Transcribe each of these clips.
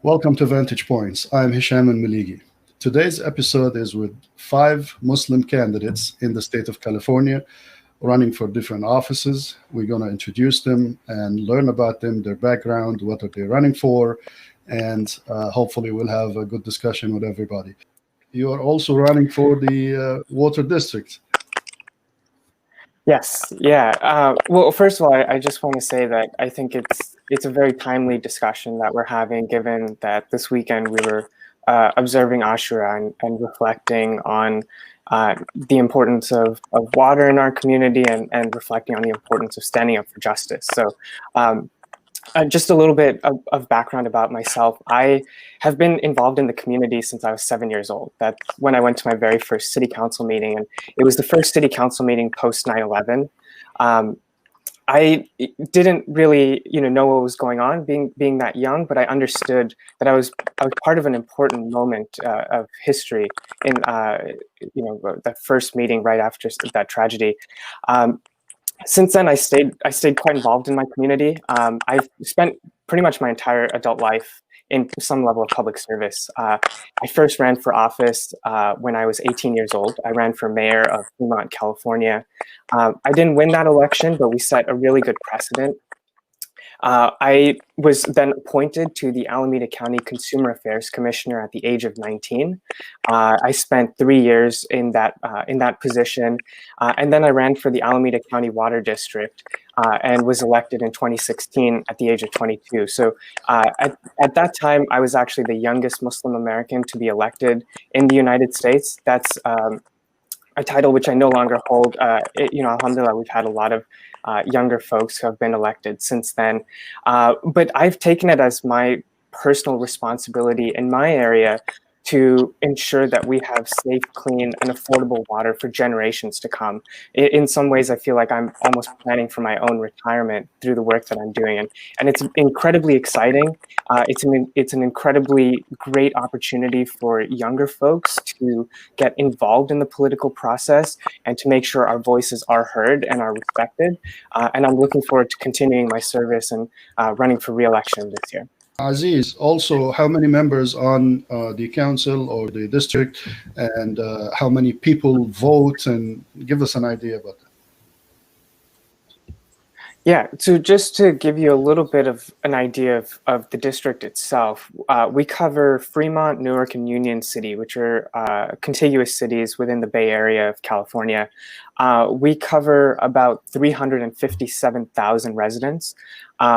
Welcome to Vantage Points. I'm Hesham El-Meligy. Today's episode is with 5 Muslim candidates in the state of California running for different offices. We're going to introduce them and learn about them, their background, what are they running for, and hopefully we'll have a good discussion with everybody. You are also running for the water district. Yes, yeah. Well, first of all, I just want to say that I think it's a very timely discussion that we're having, given that this weekend we were observing Ashura and reflecting on the importance of water in our community and reflecting on the importance of standing up for justice. So just a little bit of background about myself. I have been involved in the community since I was 7 years old. That's when I went to my very first city council meeting, and it was the first city council meeting post 9/11. I didn't really, know what was going on, being that young, but I understood that I was part of an important moment of history in, that first meeting right after that tragedy. Since then, I stayed quite involved in my community. I've spent pretty much my entire adult life in some level of public service. I first ran for office when I was 18 years old. I ran for mayor of Fremont, California. I didn't win that election, but we set a really good precedent. I was then appointed to the Alameda County Consumer Affairs Commissioner at the age of 19. I spent 3 years in that position, and then I ran for the Alameda County Water District and was elected in 2016 at the age of 22. So at that time, I was actually the youngest Muslim American to be elected in the United States. That's a title which I no longer hold. Alhamdulillah, we've had a lot of younger folks who have been elected since then. But I've taken it as my personal responsibility in my area to ensure that we have safe, clean, and affordable water for generations to come. In some ways, I feel like I'm almost planning for my own retirement through the work that I'm doing. And it's incredibly exciting. It's an incredibly great opportunity for younger folks to get involved in the political process and to make sure our voices are heard and are respected. And I'm looking forward to continuing my service and running for re-election this year. Aziz, also, how many members on the council or the district, and how many people vote, and give us an idea about that. Yeah, so just to give you a little bit of an idea of the district itself, we cover Fremont, Newark, and Union City, which are contiguous cities within the Bay Area of California. We cover about 357,000 residents.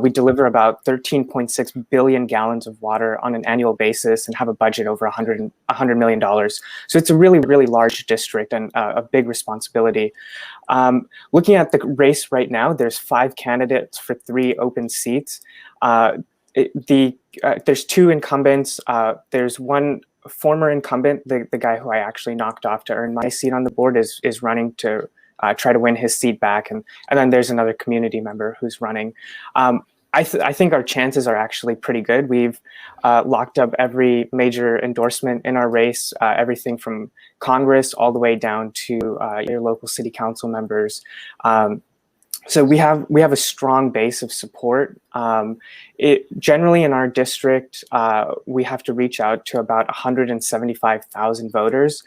We deliver about 13.6 billion gallons of water on an annual basis and have a budget over $100 million. So it's a really, really large district and a big responsibility. Looking at the race right now, there's 5 candidates for 3 open seats. There's 2 incumbents. There's one former incumbent, the guy who I actually knocked off to earn my seat on the board is running to try to win his seat back. And then there's another community member who's running. I think our chances are actually pretty good. We've locked up every major endorsement in our race, everything from Congress all the way down to your local city council members. So we have a strong base of support. Generally in our district, we have to reach out to about 175,000 voters.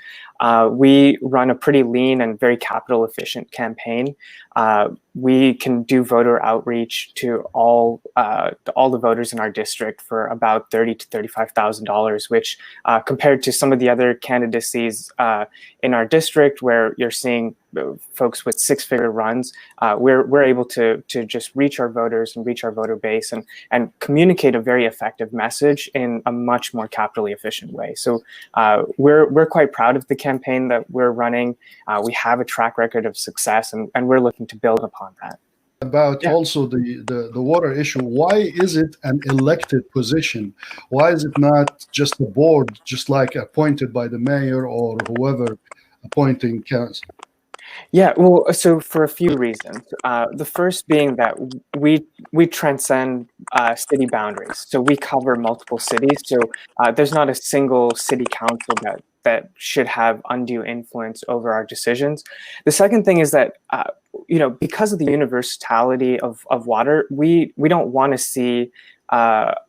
We run a pretty lean and very capital efficient campaign. We can do voter outreach to all the voters in our district for about $30,000 to $35,000, which compared to some of the other candidacies in our district, where you're seeing folks with 6-figure runs, we're able to just reach our voters and reach our voter base and communicate a very effective message in a much more capitally efficient way. So we're quite proud of the campaign that we're running. We have a track record of success, and we're looking to build upon that. About also the water issue, why is it an elected position? Why is it not just a board, just like appointed by the mayor or whoever appointing council? Yeah, well, so for a few reasons. The first being that we transcend city boundaries. So we cover multiple cities. So there's not a single city council that should have undue influence over our decisions. The second thing is that because of the universality of water, we don't want to see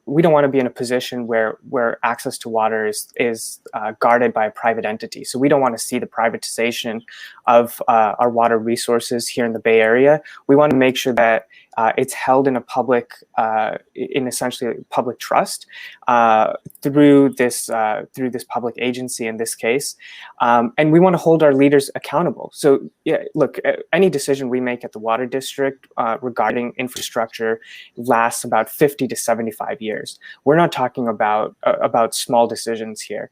we don't want to be in a position where access to water is guarded by a private entity. So we don't want to see the privatization of our water resources here in the Bay Area. We want to make sure that it's held in a public, in essentially public trust through this public agency in this case, and we want to hold our leaders accountable. So yeah, look, any decision we make at the water district regarding infrastructure lasts about 50 to 75 years. We're not talking about small decisions here.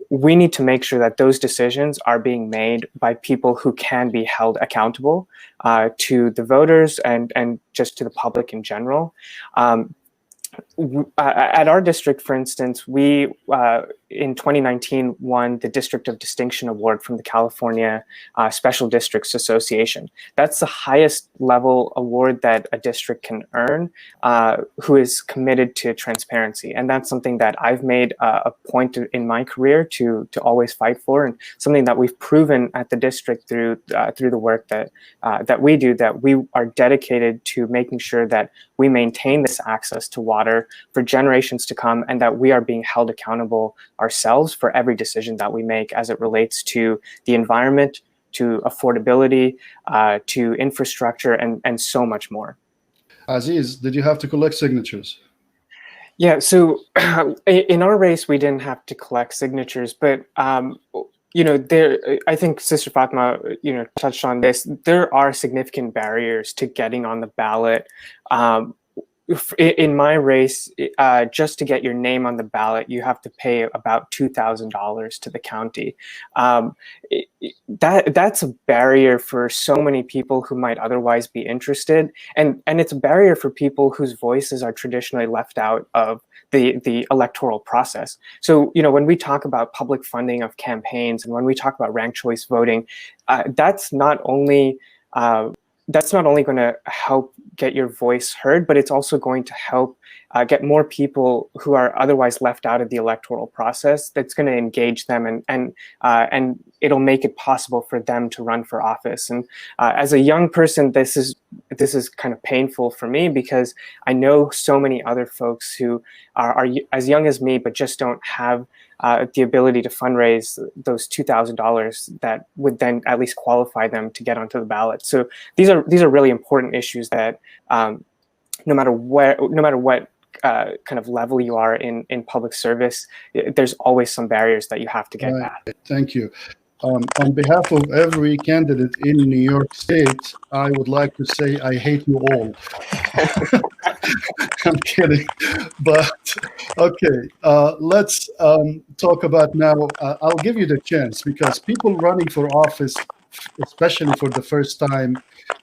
We need to make sure that those decisions are being made by people who can be held accountable to the voters and just to the public in general. At our district, for instance, we in 2019 won the District of Distinction Award from the California Special Districts Association. That's the highest level award that a district can earn who is committed to transparency. And that's something that I've made a point in my career to always fight for, and something that we've proven at the district through the work that we do, that we are dedicated to making sure that we maintain this access to water for generations to come, and that we are being held accountable ourselves for every decision that we make as it relates to the environment, to affordability, to infrastructure, and so much more. Aziz, did you have to collect signatures? Yeah, so in our race, we didn't have to collect signatures, but I think Sister Fatma, touched on this. There are significant barriers to getting on the ballot. In my race, just to get your name on the ballot, you have to pay about $2,000 to the county. That's a barrier for so many people who might otherwise be interested, and it's a barrier for people whose voices are traditionally left out of the electoral process. So, when we talk about public funding of campaigns, and when we talk about ranked choice voting, that's not only going to help get your voice heard, but it's also going to help get more people who are otherwise left out of the electoral process. That's going to engage them, and it'll make it possible for them to run for office. And as a young person, this is kind of painful for me, because I know so many other folks who are as young as me, but just don't have the ability to fundraise those $2,000 that would then at least qualify them to get onto the ballot. So these are really important issues that no matter what kind of level you are in public service, there's always some barriers that you have to get past. Thank you. On behalf of every candidate in New York State, I would like to say I hate you all. I'm kidding, but okay. Let's talk about now. I'll give you the chance, because people running for office, especially for the first time,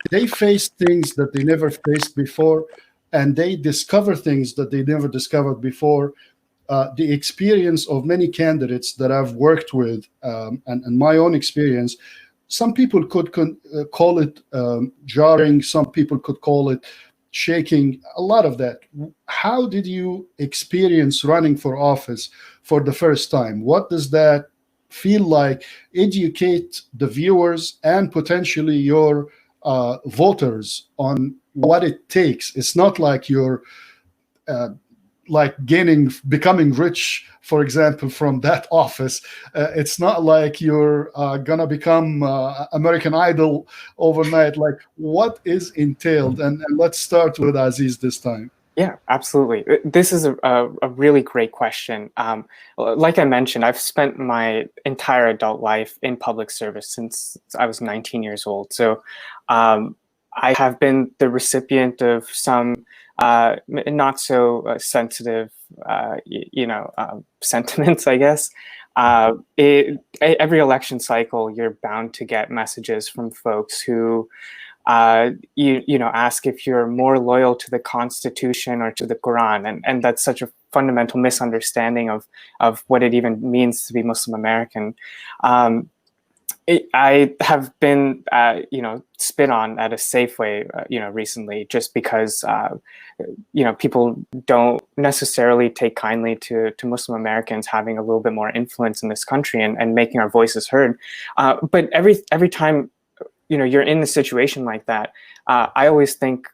they face things that they never faced before, and they discover things that they never discovered before. The experience of many candidates that I've worked with, and my own experience, some people could call it jarring, some people could call it shaking, a lot of that. How did you experience running for office for the first time? What does that feel like? Educate the viewers and potentially your voters on what it takes. It's not like you're like becoming rich, for example, from that office. It's not like you're gonna become American Idol overnight. Like, what is entailed? And let's start with Aziz this time. Yeah, absolutely. This is a really great question. Like I mentioned, I've spent my entire adult life in public service since I was 19 years old. So I have been the recipient of some not so sensitive, sentiments, I guess. Every election cycle, you're bound to get messages from folks who ask if you're more loyal to the Constitution or to the Quran, and that's such a fundamental misunderstanding of what it even means to be Muslim American. I have been, spit on at a Safeway, recently, just because, people don't necessarily take kindly to Muslim Americans having a little bit more influence in this country and making our voices heard. But every time, you're in a situation like that, I always think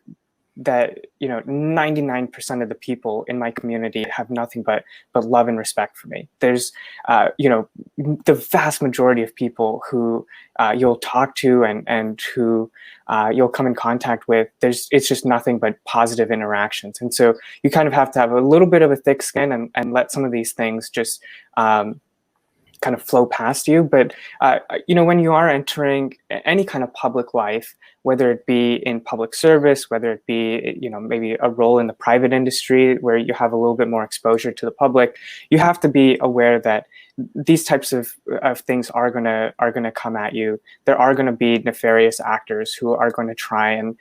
that 99% of the people in my community have nothing but love and respect for me. There's the vast majority of people who you'll talk to and who you'll come in contact with, it's just nothing but positive interactions. And so you kind of have to have a little bit of a thick skin and let some of these things just kind of flow past you. But when you are entering any kind of public life, whether it be in public service, whether it be maybe a role in the private industry where you have a little bit more exposure to the public, you have to be aware that these types of things are gonna come at you. There are going to be nefarious actors who are going to try and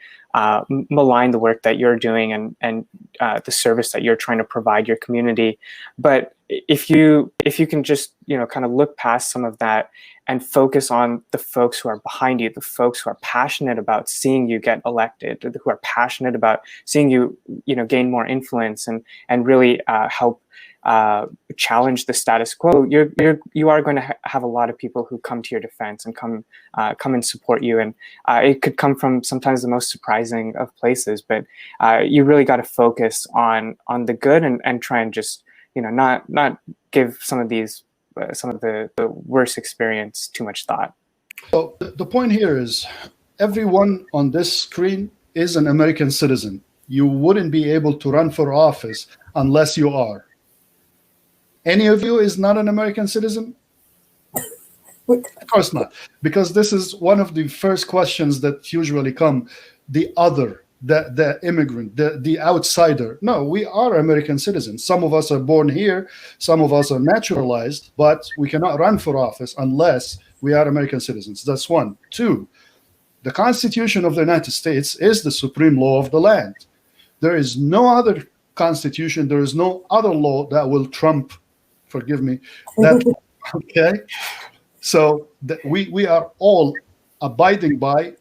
malign the work that you're doing and the service that you're trying to provide your community. But if you can just kind of look past some of that and focus on the folks who are behind you, the folks who are passionate about seeing you get elected, who are passionate about seeing you gain more influence and really help challenge the status quo, you are going to have a lot of people who come to your defense and come and support you. And it could come from sometimes the most surprising of places, but you really got to focus on the good and try and just not give some of the worst experience too much thought. So the point here is everyone on this screen is an American citizen. You wouldn't be able to run for office unless you are. Any of you is not an American citizen? Of course not, because this is one of the first questions that usually come. The other, the immigrant, the outsider. No, we are American citizens. Some of us are born here, some of us are naturalized, but we cannot run for office unless we are American citizens. That's one. Two, the Constitution of the United States is the supreme law of the land. There is no other constitution, there is no other law that will trump, forgive me, that. Okay? So we are all abiding by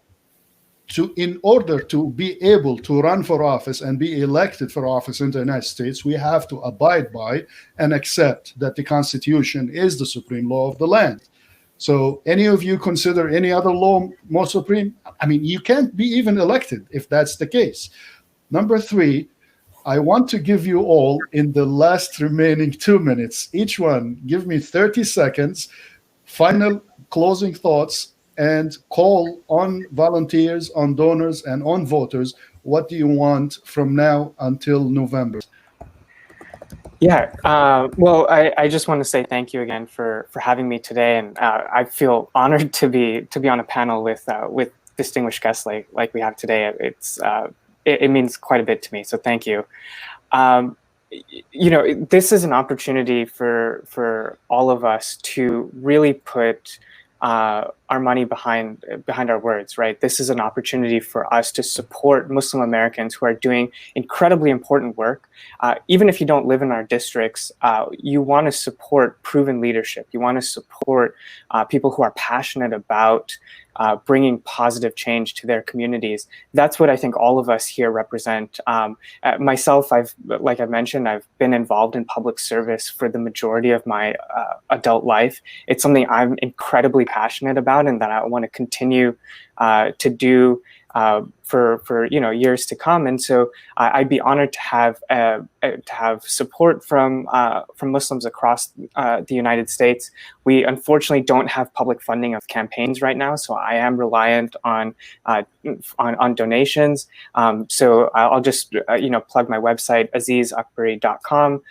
in order to be able to run for office and be elected for office in the United States, we have to abide by and accept that the Constitution is the supreme law of the land. So any of you consider any other law more supreme? I mean, you can't be even elected if that's the case. Number three, I want to give you all, in the last remaining 2 minutes, each one, give me 30 seconds, final closing thoughts, and call on volunteers, on donors, and on voters. What do you want from now until November? Yeah, well, I just want to say thank you again for having me today, and I feel honored to be on a panel with distinguished guests like we have today. It means quite a bit to me, so thank you. This is an opportunity for all of us to really put our money behind our words, right? This is an opportunity for us to support Muslim Americans who are doing incredibly important work. Even if you don't live in our districts, you want to support proven leadership. You want to support people who are passionate about bringing positive change to their communities. That's what I think all of us here represent. Myself, like I mentioned, I've been involved in public service for the majority of my adult life. It's something I'm incredibly passionate about and that I want to continue to do for years to come. And so I'd be honored to have support from Muslims across the United States. We unfortunately don't have public funding of campaigns right now, so I am reliant on donations. So I'll just plug my website, azizakbari.com.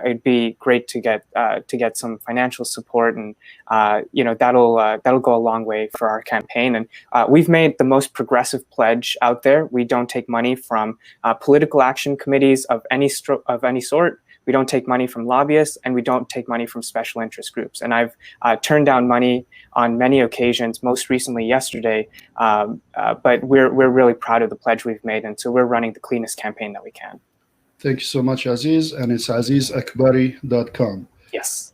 It'd be great to get some financial support, and that'll go a long way for our campaign. And we've made the most progressive pledge out there. We don't take money from political action committees of any sort. We don't take money from lobbyists, and we don't take money from special interest groups. And I've turned down money on many occasions, most recently yesterday, but we're really proud of the pledge we've made, and so we're running the cleanest campaign that we can. Thank you so much, Aziz, and it's azizakbari.com. Yes.